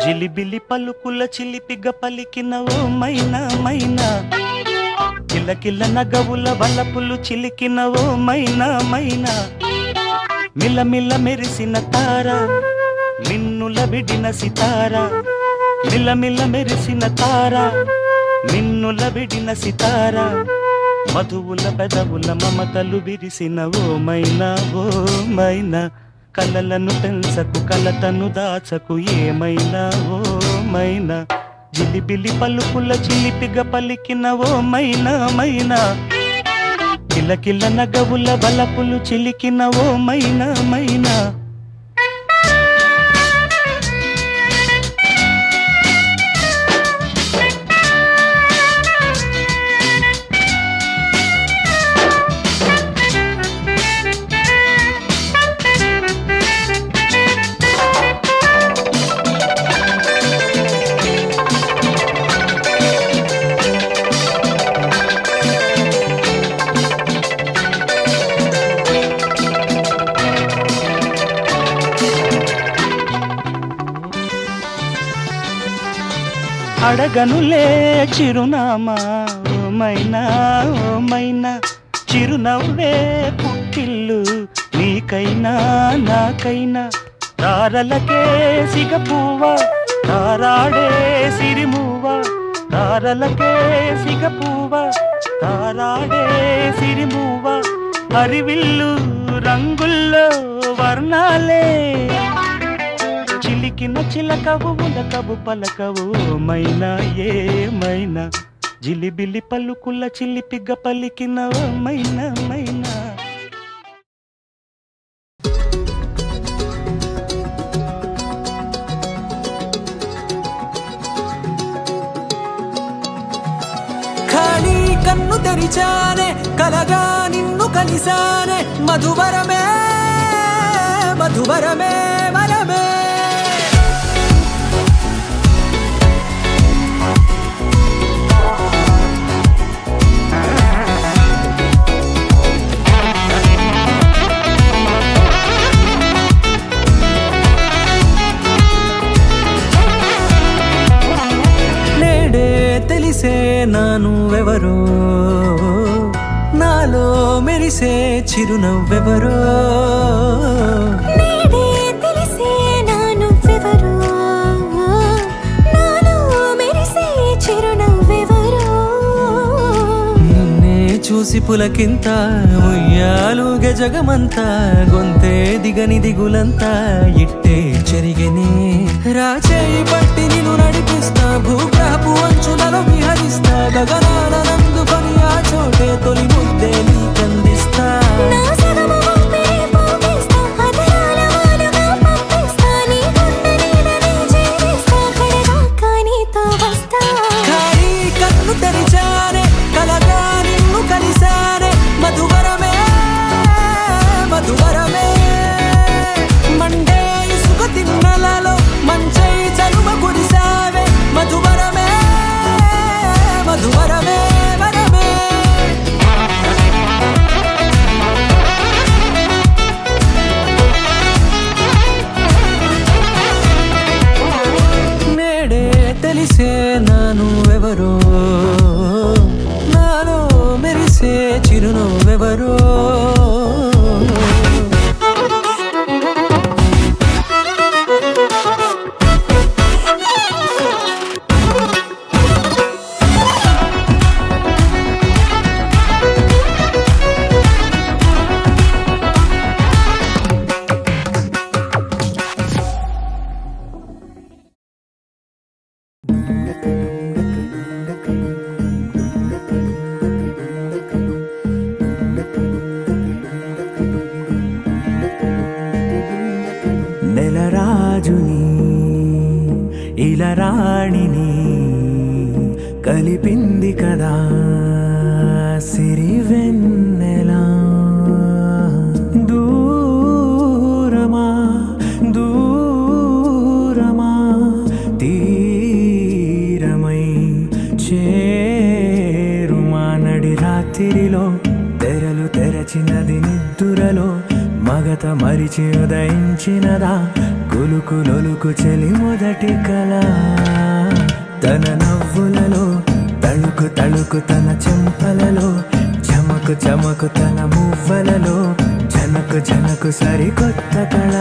జిలిబిలి పలుకుల చిలిపిగ పలికిన ఓ మైనా మైనా, కిలకిల నగవుల వలపులు చిలికిన ఓ మైనా మైనా, మిలమిల మెరిసిన తార మిన్నుల విడిన సితార, మిలమిల మెరిసిన తార మిన్నుల విడిన సితార, మధువుల పెదవుల మమతలు విరిసిన ఓ మైనా ఓ మైనా, కలలను పెంచకు కలతను దాచకు ఏమైనా ఓ మైనా, జిలిబిలి పలుకుల చిలిపిగ పలికిన ఓ మైనా మైనా, కిలకిల నగవుల బలపులు చిలికిన ఓ మైనా మైనా. అడగనులే చిరునామా ఓ మైనా ఓ మైనా, చిరునవ్వే పుట్టిల్లు నీకైనా నాకైనా, తారలకే సిగపువ్వ తారాడే సిరిమువ్వ, తారలకే సిగపువ్వ తారాడే సిరిమువ్వ, హరివిల్లు రంగుల్లో వర్ణాలే, చిలికిన చిలకవు ఉలకవు పలకవు మైనా ఏమైనా, జిలిబిలి పలుకుల చిలిపిగ పలికిన మైనా మైనా. ఖాళీ కన్ను తెరిచానే కలగా నిన్ను కలిసానే, మధువరమే మధువరమే వరమే, తెలిసే నానువెవరో, నాలో మెరిసే చిరునవ్వెవరో, నేడే తెలిసే నానువెవరో, నాలో మెరిసే చిరునవ్వెవరో, నిన్నే చూసి పులకింత ఉయ్యాలుగే జగమంతా, గొంతే దిగని దిగులంతా ఇట్టే చెరిగెనే, రాచేయి పట్టి నిన్ను నడిపిస్తా, భూగ్రహపు అంచులలో విహరిస్తా, గగనాల నందుకొని ఆ చోటే తొలి ముద్దే నీకందిస్తా, నా సగము ఊపిరి పోగిస్తా, అదరాల వాలుగా పంపిస్తా, నీ గుండె నీడనే చేరిస్తా, కడదాకా నీతో వస్తా. ఖాళీ కన్ను తెరిచానే కలగా నిన్ను కలిసానే, మధువరమే మధువరమే, మండే ఇసుక తిన్నెలలో మంచై చలువ కురిసావే, మధువరమే మధువరమే వరమే, నేడే తెలిసే నానువెవరో, నాలో మెరిసే చిరునవ్వెవరో. ఇలరాణిని కలిపింది కదా సిరివెన్నెలా దూరమా దూరమా తీరమై చేరుమా నడి రాత్రిలో తెరలు తెరచినది నిద్దురలో మగత మరిచి ఉదయించినదా కులుకులొలుకు చెలి మొదటి కళ తన నవ్వులలో తళుకు తళుకు తన చెంపలలో చమకు చమకు తన మువ్వలలో జనకు జనకు సరికొత్త కళ